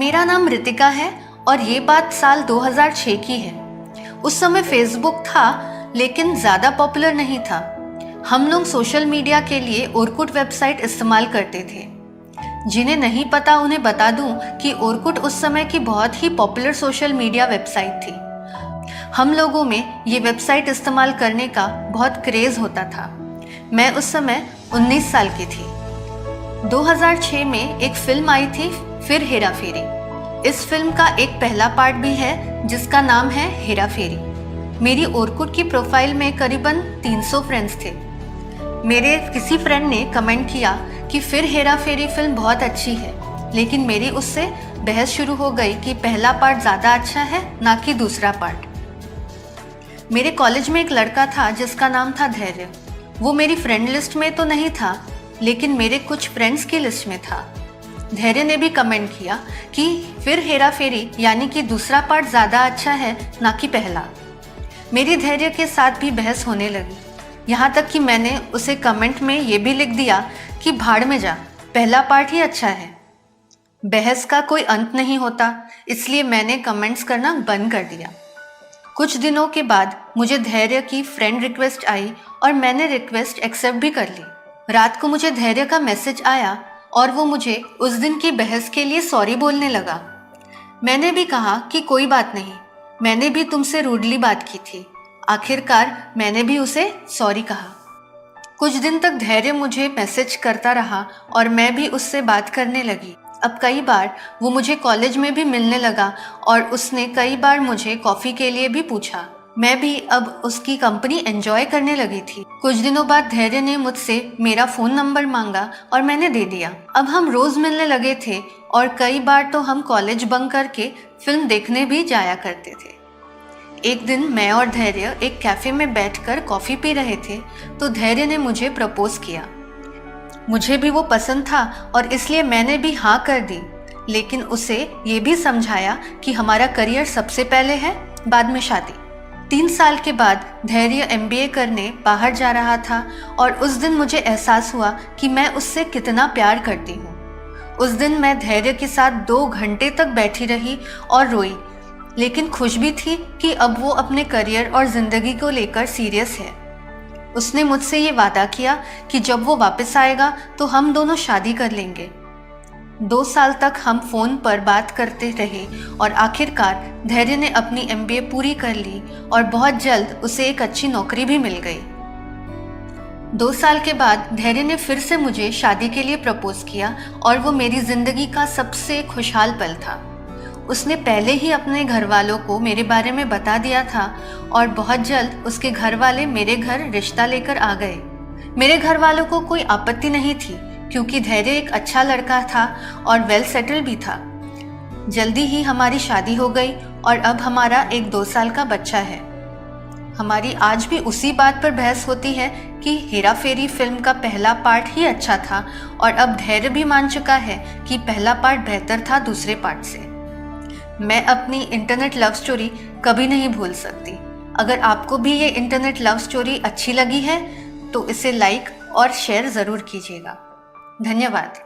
मेरा नाम रितिका है और ये बात साल 2006 की है। उस समय फेसबुक था लेकिन ज़्यादा पॉपुलर नहीं था। हम लोग सोशल मीडिया के लिए ओरकुट वेबसाइट इस्तेमाल करते थे। जिन्हें नहीं पता उन्हें बता दूं कि ओरकुट उस समय की बहुत ही पॉपुलर सोशल मीडिया वेबसाइट थी। हम लोगों में ये वेबसाइट इस्तेमाल करने का बहुत क्रेज़ होता था। मैं उस समय 19 साल की थी। 2006 में एक फिल्म आई थी, फिर हेरा फेरी। इस फिल्म का एक पहला पार्ट भी है जिसका नाम है हेरा फेरी। मेरी ओरकुट की प्रोफाइल में करीबन 300 फ्रेंड्स थे। मेरे किसी फ्रेंड ने कमेंट किया कि फिर हेरा फेरी फिल्म बहुत अच्छी है, लेकिन मेरी उससे बहस शुरू हो गई कि पहला पार्ट ज़्यादा अच्छा है ना कि दूसरा पार्ट। मेरे कॉलेज में एक लड़का था जिसका नाम था धैर्य। वो मेरी फ्रेंड लिस्ट में तो नहीं था, लेकिन मेरे कुछ फ्रेंड्स की लिस्ट में था। धैर्य ने भी कमेंट किया कि फिर हेरा फेरी यानी कि दूसरा पार्ट ज़्यादा अच्छा है ना कि पहला। मेरी धैर्य के साथ भी बहस होने लगी, यहाँ तक कि मैंने उसे कमेंट में ये भी लिख दिया कि भाड़ में जा, पहला पार्ट ही अच्छा है। बहस का कोई अंत नहीं होता, इसलिए मैंने कमेंट्स करना बंद कर दिया। कुछ दिनों के बाद मुझे धैर्य की फ्रेंड रिक्वेस्ट आई और मैंने रिक्वेस्ट एक्सेप्ट भी कर ली। रात को मुझे धैर्य का मैसेज आया और वो मुझे उस दिन की बहस के लिए सॉरी बोलने लगा। मैंने भी कहा कि कोई बात नहीं, मैंने भी तुमसे रूडली बात की थी। आखिरकार मैंने भी उसे सॉरी कहा। कुछ दिन तक धैर्य मुझे मैसेज करता रहा और मैं भी उससे बात करने लगी। अब कई बार वो मुझे कॉलेज में भी मिलने लगा और उसने कई बार मुझे कॉफ़ी के लिए भी पूछा। मैं भी अब उसकी कंपनी एंजॉय करने लगी थी। कुछ दिनों बाद धैर्य ने मुझसे मेरा फ़ोन नंबर मांगा और मैंने दे दिया। अब हम रोज़ मिलने लगे थे और कई बार तो हम कॉलेज बंक करके फिल्म देखने भी जाया करते थे। एक दिन मैं और धैर्य एक कैफ़े में बैठकर कॉफ़ी पी रहे थे तो धैर्य ने मुझे प्रपोज़ किया। मुझे भी वो पसंद था और इसलिए मैंने भी हाँ कर दी, लेकिन उसे ये भी समझाया कि हमारा करियर सबसे पहले है, बाद में शादी। 3 साल के बाद धैर्य MBA करने बाहर जा रहा था और उस दिन मुझे एहसास हुआ कि मैं उससे कितना प्यार करती हूँ। उस दिन मैं धैर्य के साथ 2 घंटे तक बैठी रही और रोई, लेकिन खुश भी थी कि अब वो अपने करियर और ज़िंदगी को लेकर सीरियस है। उसने मुझसे ये वादा किया कि जब वो वापस आएगा तो हम दोनों शादी कर लेंगे। 2 साल तक हम फ़ोन पर बात करते रहे और आखिरकार धैर्य ने अपनी MBA पूरी कर ली और बहुत जल्द उसे एक अच्छी नौकरी भी मिल गई। 2 साल के बाद धैर्य ने फिर से मुझे शादी के लिए प्रपोज़ किया और वो मेरी ज़िंदगी का सबसे खुशहाल पल था। उसने पहले ही अपने घर वालों को मेरे बारे में बता दिया था और बहुत जल्द उसके घर वाले मेरे घर रिश्ता लेकर आ गए। मेरे घर वालों को कोई आपत्ति नहीं थी क्योंकि धैर्य एक अच्छा लड़का था और वेल सेटल भी था। जल्दी ही हमारी शादी हो गई और अब हमारा एक 2 साल का बच्चा है। हमारी आज भी उसी बात पर बहस होती है कि हेरा फेरी फिल्म का पहला पार्ट ही अच्छा था और अब धैर्य भी मान चुका है कि पहला पार्ट बेहतर था दूसरे पार्ट से। मैं अपनी इंटरनेट लव स्टोरी कभी नहीं भूल सकती। अगर आपको भी ये इंटरनेट लव स्टोरी अच्छी लगी है तो इसे लाइक और शेयर ज़रूर कीजिएगा। धन्यवाद।